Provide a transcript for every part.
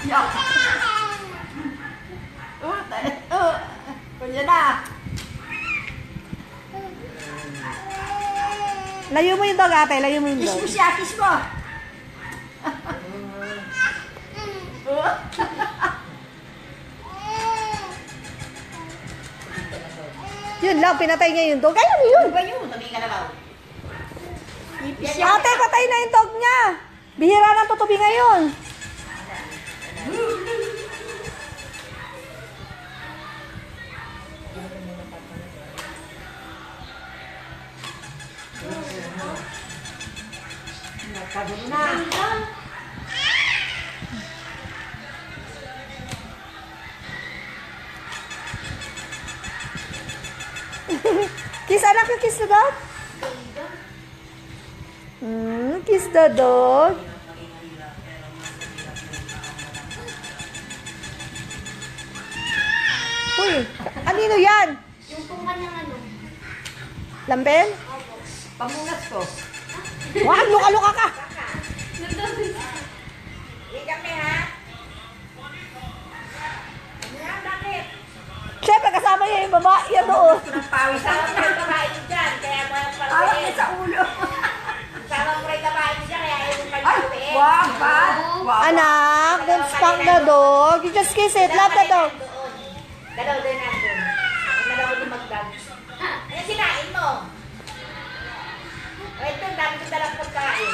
Yok. Kunya na. Layo mo yung dog, ate. Layo mo yung Kiss dog. mo siya, kiss mo. Yun lang, pinatay niya yung dog. Ay, ano yun? Ano ba yun? Tabi ka na ba? Ate, patay na yung dog niya. Bihira ng tutubi ngayon. Nagkagulo na. Kiss, anak yung kiss the dog. Kiss the dog. Uy, anino yan? Yung kung kanyang ano. Lambel? Pamungas ko. Wag, luka-luka ka. Hindi kami ha. Ano yan, bakit? Siyempre, kasama niya yung babae yan doon. Pawis ako ng babae dyan, kaya mo yung pagkain. Awak niya sa ulo. Sama mo rin babae dyan, kaya yung pagkain. Wag pa. Anak, don't spank the dog. You just kiss it. Love the dog. Dalaw din nandun. Ang dalaw din mag-dance. Ano sinain mo? O ito, dami kong dalang pagkain.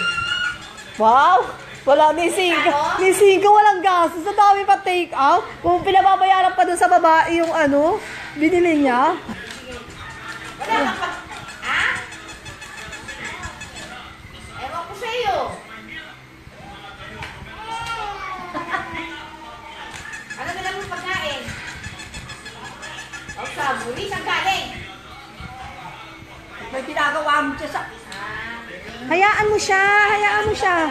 Wow! Wala ni Cinco. Ni Cinco walang gastos. Sa dami pa take out. Kung pinababayaran pa dun sa babae yung ano, binili niya. Wala kang pag... Ha? Ewan ko sa'yo. Ano na lang yung pagkain? O, sabuli, saan galing? May ginagawa mo siya sa... Hayaan mo siya. Hayaan mo siya.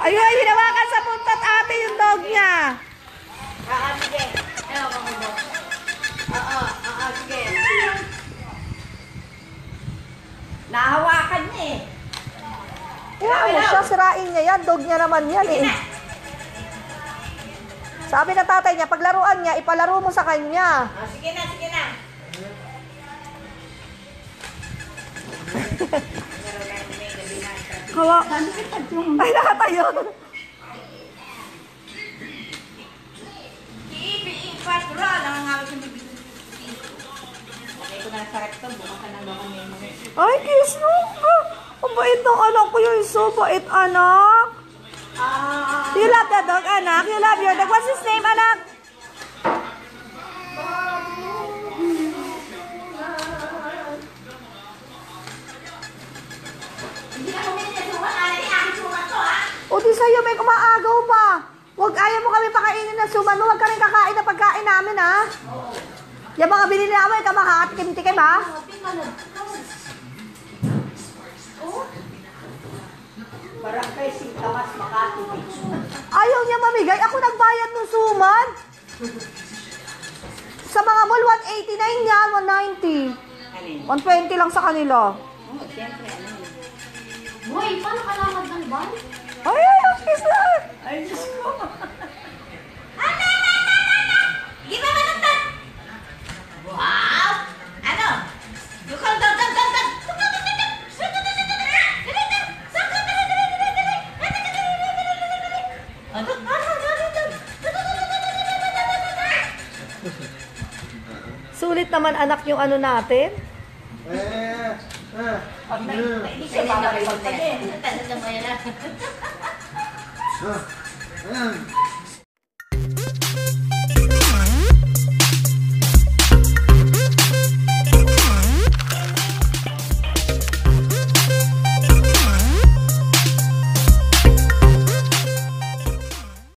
Ayun, hinawakan sa puntat ate yung dog niya. Sige. Ewan ko mo. Oo, sige. Nahawakan niya eh. Hayaan mo siya. Sirain niya yan. Dog niya naman yan eh. Sabi ng tatay niya, paglaruan niya, ipalaro mo sa kanya. Sige na, sige na. Hawa. Ay, nakatayo. Ipatra lang ang hawak yung bibig. Okay ko na sa rectum, bumakan ng mga memory. Ay, kiss mo. Ang bait ng anak ko yun. So bait, anak. You love the dog, anak? You love your dog? What's his name, anak? Hindi na kumitin na sumat, alay aking sumat to, ha? O di sa'yo, may kumaagaw pa. Huwag ayaw mo kami pakainin ng suman mo. Huwag ka rin kakain na pagkain namin, ha? Yung mga binili namin, kamahatikim-tikim, ha? Barangay Singkamas, Makati. Ayaw niya mamigay. Ako nagbayad ng suman. Sa mga mall, 189 yan, 190. 120 lang sa kanila. Siyempre, ano yun? Hoy, paano ka lamad ng ban? Ay, ang kiss na. Ay, Diyos ko. Di ba manuntan? Wow! Ano? Yukal, dag, dag, dag, dag. Sulit naman anak yung ano natin. Hindi siya babalik na yan. Talaga mo yan ah. Ayan.